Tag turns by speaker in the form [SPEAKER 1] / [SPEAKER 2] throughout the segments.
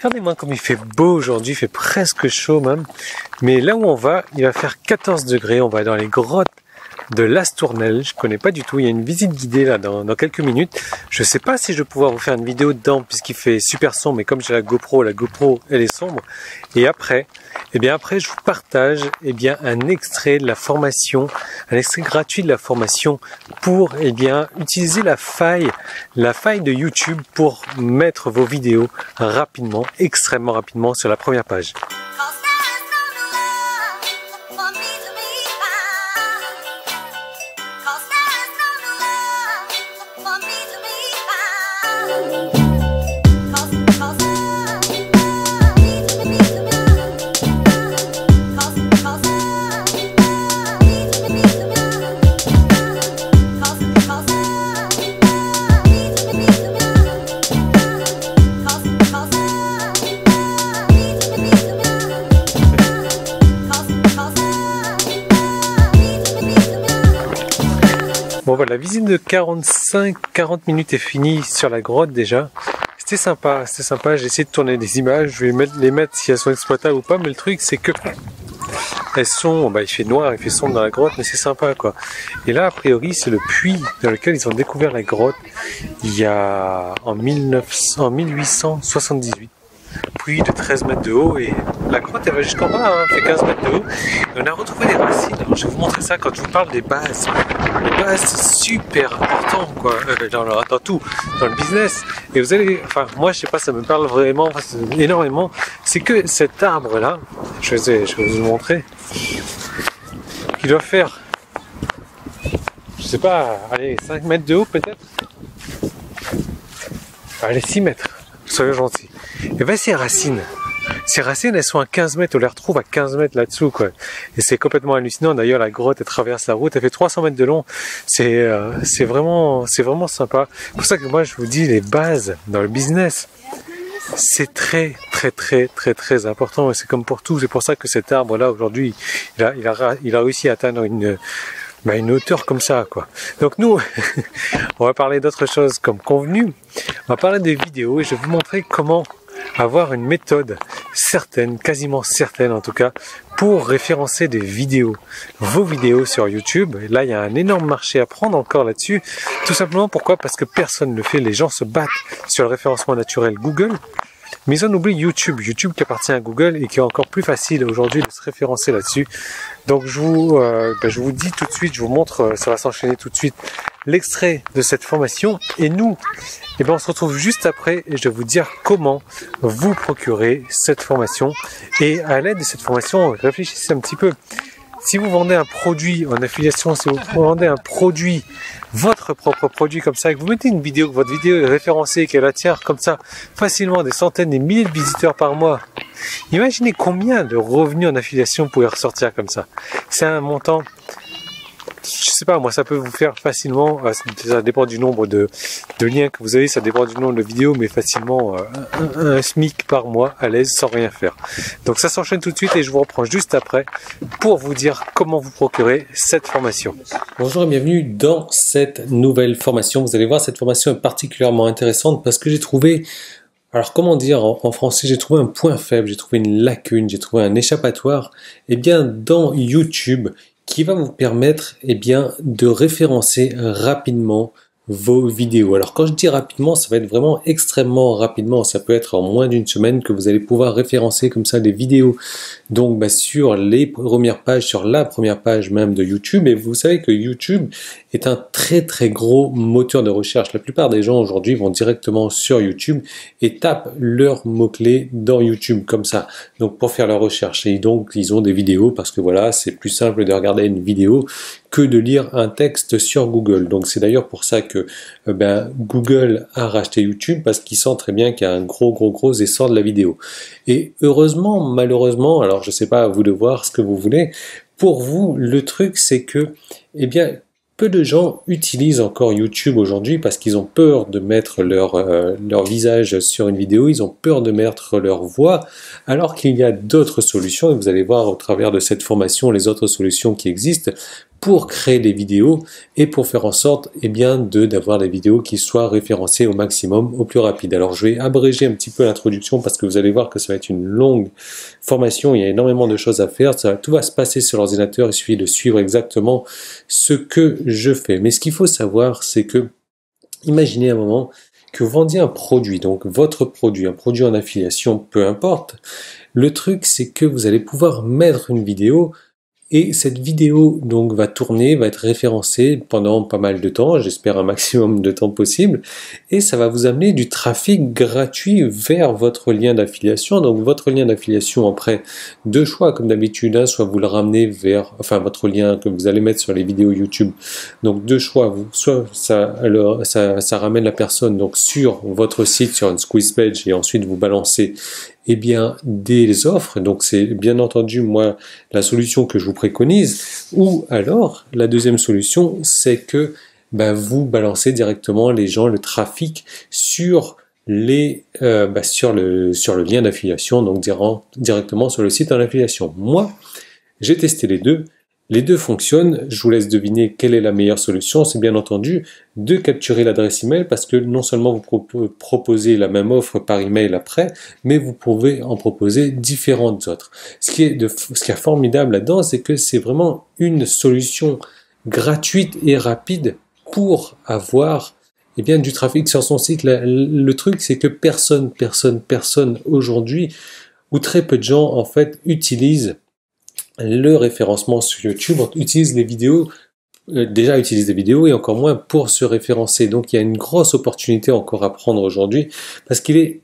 [SPEAKER 1] Regardez-moi comme il fait beau aujourd'hui, il fait presque chaud même. Mais là où on va, il va faire 14 degrés. On va dans les grottes de l'Astournelle. Je connais pas du tout. Il y a une visite guidée là dans quelques minutes. Je sais pas si je vais pouvoir vous faire une vidéo dedans puisqu'il fait super sombre. Mais comme j'ai la GoPro elle est sombre. Et après, je vous partage un extrait de la formation, un extrait gratuit de la formation pour utiliser la faille de YouTube pour mettre vos vidéos rapidement, extrêmement rapidement sur la première page. Bon voilà, la visite de 40 minutes est finie sur la grotte déjà. C'était sympa, j'ai essayé de tourner des images, je vais les mettre si elles sont exploitables ou pas, mais le truc c'est que elles sont, il fait noir, il fait sombre dans la grotte, mais c'est sympa quoi. Et là a priori c'est le puits dans lequel ils ont découvert la grotte il y a en 1878. Puits de 13 mètres de haut et la grotte elle va jusqu'en bas, hein, elle fait 15 mètres de haut. Et on a retrouvé des racines, alors je vais vous montrer ça quand je vous parle des bases. Les bases c'est super important quoi, dans tout, dans le business. Et vous allez, moi je sais pas, ça me parle vraiment, énormément. C'est que cet arbre là, je vais vous le montrer, il doit faire, je sais pas, allez 5 mètres de haut peut-être, allez 6 mètres, soyez gentils. Et ces racines, elles sont à 15 mètres, on les retrouve à 15 mètres là-dessous, quoi. Et c'est complètement hallucinant. D'ailleurs, la grotte, elle traverse la route, elle fait 300 mètres de long. C'est vraiment sympa. C'est pour ça que moi, je vous dis, les bases dans le business, c'est très important. Et c'est comme pour tout. C'est pour ça que cet arbre-là, aujourd'hui, il a réussi à atteindre une hauteur comme ça, quoi. Donc nous, on va parler d'autre chose comme convenu. On va parler des vidéos et je vais vous montrer comment avoir une méthode certaine, quasiment certaine en tout cas, pour référencer des vidéos, vos vidéos sur YouTube. Et là, il y a un énorme marché à prendre encore là-dessus. Tout simplement, pourquoi? Parce que personne ne le fait. Les gens se battent sur le référencement naturel Google. Mais ils en oublient YouTube qui appartient à Google et qui est encore plus facile aujourd'hui de se référencer là-dessus. Donc je vous dis tout de suite, je vous montre, ça va s'enchaîner tout de suite, l'extrait de cette formation. Et nous, on se retrouve juste après et je vais vous dire comment vous procurer cette formation. Et à l'aide de cette formation, réfléchissez un petit peu. Si vous vendez un produit en affiliation, si vous vendez un produit, votre propre produit comme ça, et que vous mettez une vidéo, que votre vidéo est référencée, qu'elle attire comme ça facilement des centaines, des milliers de visiteurs par mois, imaginez combien de revenus en affiliation vous pouvez ressortir comme ça. C'est un montant, je sais pas, moi ça peut vous faire facilement, ça dépend du nombre de liens que vous avez, ça dépend du nombre de vidéos, mais facilement un SMIC par mois à l'aise sans rien faire. Donc ça s'enchaîne tout de suite et je vous reprends juste après pour vous dire comment vous procurer cette formation. Bonjour et bienvenue dans cette nouvelle formation. Vous allez voir, cette formation est particulièrement intéressante parce que j'ai trouvé, alors comment dire en français, j'ai trouvé un point faible, j'ai trouvé une lacune, j'ai trouvé un échappatoire, dans YouTube, qui va vous permettre de référencer rapidement vos vidéos. Alors quand je dis rapidement, ça va être vraiment extrêmement rapidement, ça peut être en moins d'une semaine que vous allez pouvoir référencer comme ça des vidéos donc sur les premières pages, sur la première page même de YouTube. Et vous savez que YouTube est un très gros moteur de recherche. La plupart des gens aujourd'hui vont directement sur YouTube et tapent leurs mots-clés dans YouTube comme ça, donc pour faire leur recherche. Et donc ils ont des vidéos parce que voilà, c'est plus simple de regarder une vidéo que de lire un texte sur Google. Donc c'est d'ailleurs pour ça que Google a racheté YouTube, parce qu'il sent très bien qu'il y a un gros essor de la vidéo. Et heureusement, malheureusement, alors je sais pas, à vous de voir ce que vous voulez, pour vous, le truc c'est que, peu de gens utilisent encore YouTube aujourd'hui parce qu'ils ont peur de mettre leur visage sur une vidéo, ils ont peur de mettre leur voix, alors qu'il y a d'autres solutions, et vous allez voir au travers de cette formation les autres solutions qui existent pour créer des vidéos et pour faire en sorte d'avoir des vidéos qui soient référencées au maximum, au plus rapide. Alors je vais abréger un petit peu l'introduction parce que vous allez voir que ça va être une longue formation, il y a énormément de choses à faire, tout va se passer sur l'ordinateur, il suffit de suivre exactement ce que je fais. Mais ce qu'il faut savoir, c'est que, imaginez un moment que vous vendiez un produit, donc votre produit, un produit en affiliation, peu importe. Le truc, c'est que vous allez pouvoir mettre une vidéo et cette vidéo donc va tourner, va être référencée pendant pas mal de temps, j'espère un maximum de temps possible, et ça va vous amener du trafic gratuit vers votre lien d'affiliation. Donc votre lien d'affiliation, après deux choix comme d'habitude, soit vous le ramenez vers, votre lien que vous allez mettre sur les vidéos YouTube. Donc deux choix, soit ça ramène la personne donc sur votre site, sur une squeeze page, et ensuite vous balancez des offres. Donc c'est bien entendu moi la solution que je vous préconise, ou alors la deuxième solution, c'est que vous balancez directement les gens, le trafic sur sur le lien d'affiliation, donc directement sur le site en affiliation. Moi, j'ai testé les deux. Les deux fonctionnent, je vous laisse deviner quelle est la meilleure solution. C'est bien entendu de capturer l'adresse email parce que non seulement vous proposez la même offre par email après, mais vous pouvez en proposer différentes autres. Ce qui est formidable là-dedans, c'est que c'est vraiment une solution gratuite et rapide pour avoir du trafic sur son site. Le truc, c'est que personne aujourd'hui, ou très peu de gens en fait, utilisent le référencement sur YouTube, utilise les vidéos, utilise des vidéos et encore moins pour se référencer. Donc il y a une grosse opportunité encore à prendre aujourd'hui parce qu'il est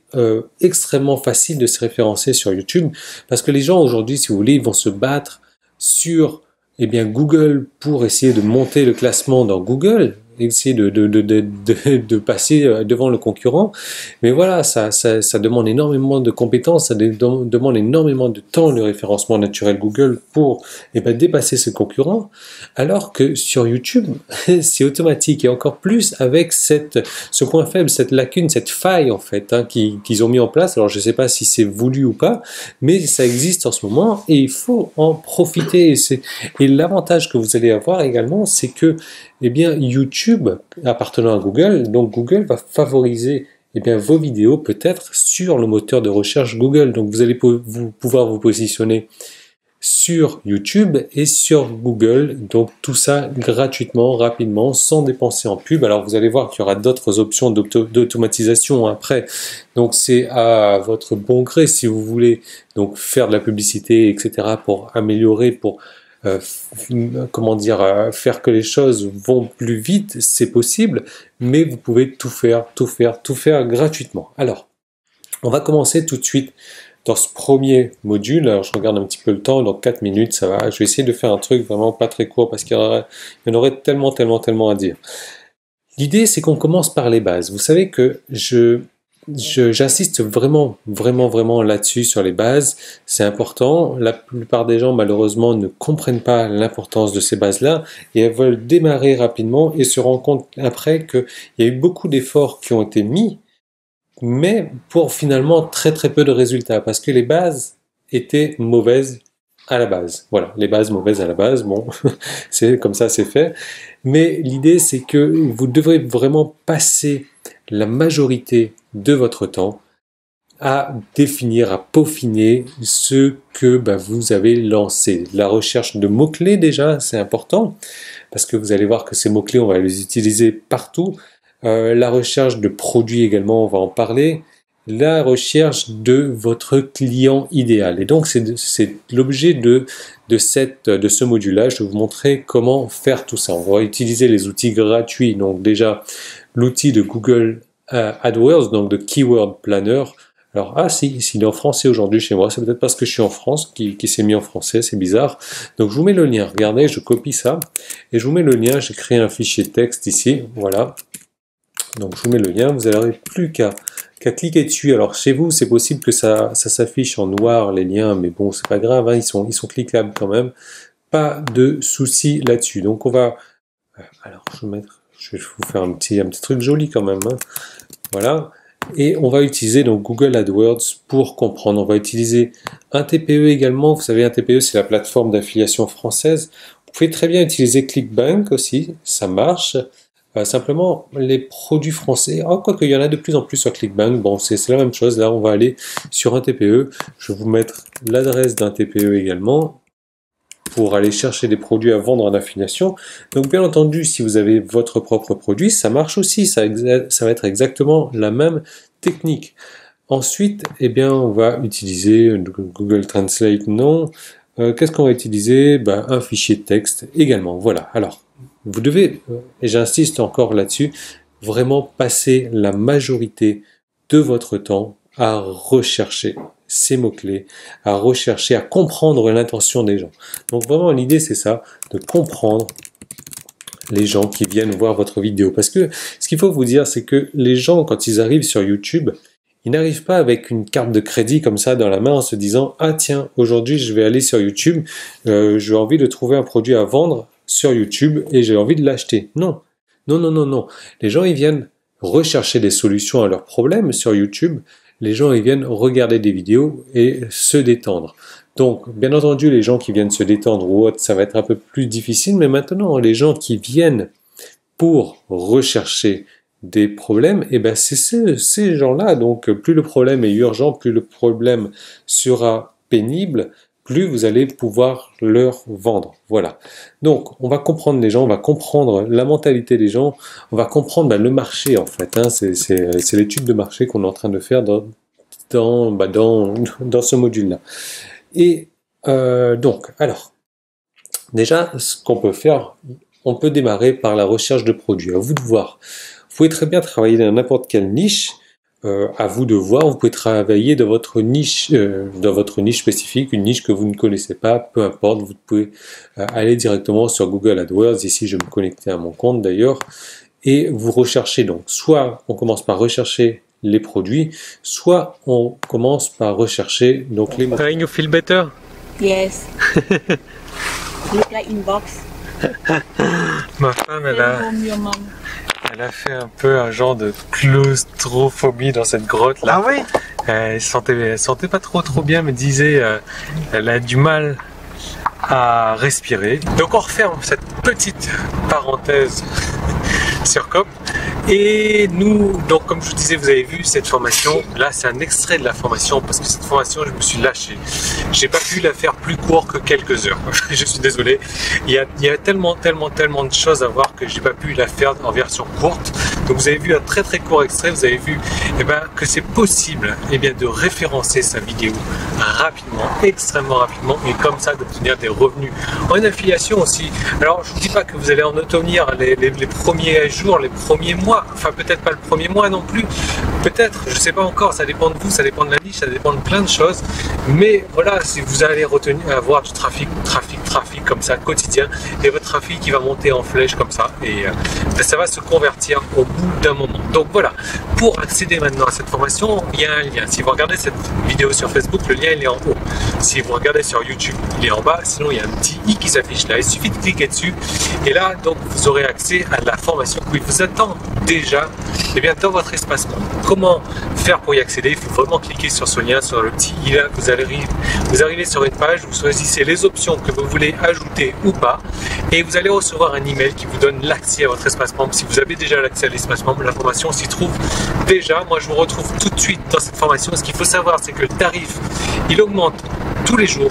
[SPEAKER 1] extrêmement facile de se référencer sur YouTube parce que les gens aujourd'hui, si vous voulez, ils vont se battre sur Google pour essayer de monter le classement dans Google, essayer de passer devant le concurrent. Mais voilà, ça demande énormément de compétences, ça demande énormément de temps, le référencement naturel Google, pour dépasser ce concurrent. Alors que sur YouTube, c'est automatique, et encore plus avec ce point faible, cette lacune, cette faille en fait, qu'ils ont mis en place. Alors je ne sais pas si c'est voulu ou pas, mais ça existe en ce moment et il faut en profiter. Et l'avantage que vous allez avoir également, c'est que YouTube appartenant à Google, donc Google va favoriser vos vidéos peut-être sur le moteur de recherche Google. Donc vous allez pouvoir vous positionner sur YouTube et sur Google, donc tout ça gratuitement, rapidement, sans dépenser en pub. Alors vous allez voir qu'il y aura d'autres options d'automatisation après, donc c'est à votre bon gré si vous voulez donc faire de la publicité, etc. pour améliorer, pour faire que les choses vont plus vite, c'est possible, mais vous pouvez tout faire gratuitement. Alors, on va commencer tout de suite dans ce premier module. Alors, je regarde un petit peu le temps, dans 4 minutes, ça va. Je vais essayer de faire un truc vraiment pas très court parce qu'il y en aurait tellement à dire. L'idée, c'est qu'on commence par les bases. Vous savez que j'insiste vraiment là-dessus sur les bases, c'est important. La plupart des gens malheureusement ne comprennent pas l'importance de ces bases-là et elles veulent démarrer rapidement et se rendent compte après qu'il y a eu beaucoup d'efforts qui ont été mis, mais pour finalement très peu de résultats parce que les bases étaient mauvaises à la base. Voilà, les bases mauvaises à la base, bon, c'est comme ça, c'est fait. Mais l'idée, c'est que vous devrez vraiment passer la majorité de votre temps à définir, à peaufiner ce que vous avez lancé. La recherche de mots-clés déjà, c'est important, parce que vous allez voir que ces mots-clés, on va les utiliser partout. La recherche de produits également, on va en parler. La recherche de votre client idéal. Et donc, c'est l'objet de ce module-là. Je vais vous montrer comment faire tout ça. On va utiliser les outils gratuits. Donc déjà, l'outil de Google AdWords, donc de Keyword Planner. Alors, s'il est en français aujourd'hui chez moi, c'est peut-être parce que je suis en France qui s'est mis en français, c'est bizarre. Donc, je vous mets le lien. Regardez, je copie ça et je vous mets le lien. J'ai créé un fichier texte ici. Voilà. Donc, je vous mets le lien. Vous n'aurez plus qu'à cliquer dessus. Alors chez vous, c'est possible que ça s'affiche en noir les liens, mais bon, c'est pas grave, ils sont cliquables quand même. Pas de souci là-dessus. Donc on va, alors je vais vous faire un petit truc joli quand même. Voilà. Et on va utiliser donc Google AdWords pour comprendre. On va utiliser un TPE également. Vous savez, un TPE, c'est la plateforme d'affiliation française. Vous pouvez très bien utiliser ClickBank aussi, ça marche. Simplement, les produits français, quoique il y en a de plus en plus sur ClickBank, bon, c'est la même chose. Là, on va aller sur un TPE. Je vais vous mettre l'adresse d'un TPE également pour aller chercher des produits à vendre en affiliation. Donc, bien entendu, si vous avez votre propre produit, ça marche aussi. Ça va être exactement la même technique. Ensuite, eh bien, on va utiliser Google Translate, non. Qu'est-ce qu'on va utiliser? Un fichier texte également. Voilà. Alors, vous devez, et j'insiste encore là-dessus, vraiment passer la majorité de votre temps à rechercher ces mots-clés, à rechercher, à comprendre l'intention des gens. Donc vraiment, l'idée, c'est ça, de comprendre les gens qui viennent voir votre vidéo. Parce que ce qu'il faut vous dire, c'est que les gens, quand ils arrivent sur YouTube, ils n'arrivent pas avec une carte de crédit comme ça dans la main en se disant « Ah tiens, aujourd'hui, je vais aller sur YouTube, j'ai envie de trouver un produit à vendre sur YouTube et j'ai envie de l'acheter. » Non, non, non, non, non. Les gens, ils viennent rechercher des solutions à leurs problèmes sur YouTube. Les gens, ils viennent regarder des vidéos et se détendre. Donc, bien entendu, les gens qui viennent se détendre ou autre, ça va être un peu plus difficile. Mais maintenant, les gens qui viennent pour rechercher des problèmes, eh ben, c'est ces gens-là. Donc, plus le problème est urgent, plus le problème sera pénible, plus vous allez pouvoir leur vendre. Voilà. Donc, on va comprendre les gens, on va comprendre la mentalité des gens, on va comprendre le marché en fait. Hein. C'est l'étude de marché qu'on est en train de faire dans ce module-là. Et donc, alors, déjà, ce qu'on peut faire, on peut démarrer par la recherche de produits. À vous de voir. Vous pouvez très bien travailler dans n'importe quelle niche. À vous de voir, vous pouvez travailler dans votre niche spécifique, une niche que vous ne connaissez pas, peu importe, vous pouvez aller directement sur Google AdWords, ici je vais me connecter à mon compte d'ailleurs, et vous recherchez donc, soit on commence par rechercher les produits, soit on commence par rechercher donc les mots. You feel better?
[SPEAKER 2] Yes. Look like inbox.
[SPEAKER 1] Ma femme, elle a fait un peu un genre de claustrophobie dans cette grotte là.
[SPEAKER 3] Ah oui?
[SPEAKER 1] Elle sentait pas trop bien, mais disait elle a du mal à respirer. Donc on referme cette petite parenthèse sur COP. Et nous, donc comme je vous disais, vous avez vu cette formation, là c'est un extrait de la formation parce que cette formation je me suis lâché. J'ai pas pu la faire plus court que quelques heures. Je suis désolé. Il y a tellement de choses à voir que j'ai pas pu la faire en version courte. Donc vous avez vu un très court extrait, vous avez vu que c'est possible de référencer sa vidéo rapidement, extrêmement rapidement et comme ça d'obtenir des revenus en affiliation aussi. Alors je vous dis pas que vous allez en obtenir les premiers jours, les premiers mois, enfin peut-être pas le premier mois non plus, peut-être, je sais pas encore, ça dépend de vous, ça dépend de la niche, ça dépend de plein de choses, mais voilà, si vous allez avoir du trafic comme ça quotidien et votre trafic qui va monter en flèche comme ça et ça va se convertir au bout d'un moment. Donc voilà, pour accéder maintenant à cette formation, il y a un lien. Si vous regardez cette vidéo sur Facebook, le lien il est en haut. Si vous regardez sur YouTube, il est en bas. Sinon, il y a un petit i qui s'affiche là. Il suffit de cliquer dessus et là, donc, vous aurez accès à la formation qui vous attend déjà dans votre espace membre. Comment faire pour y accéder? Il faut vraiment cliquer sur ce lien, sur le petit i là. Vous arrivez sur une page, vous choisissez les options que vous voulez ajouter ou pas et vous allez recevoir un email qui vous donne l'accès à votre espace membre. Si vous avez déjà l'accès à l'espace membre, la formation s'y trouve déjà. Moi, je vous retrouve tout de suite dans cette formation. Ce qu'il faut savoir, c'est que le tarif, il augmente tous les jours,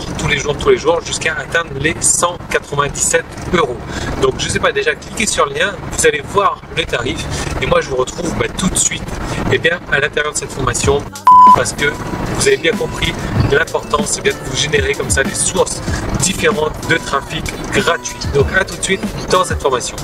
[SPEAKER 1] jusqu'à atteindre les 197 €. Donc, je ne sais pas, déjà, cliquez sur le lien, vous allez voir les tarifs et moi, je vous retrouve tout de suite à l'intérieur de cette formation parce que vous avez bien compris l'importance c'est de vous générer comme ça des sources différentes de trafic gratuit. Donc, à tout de suite dans cette formation.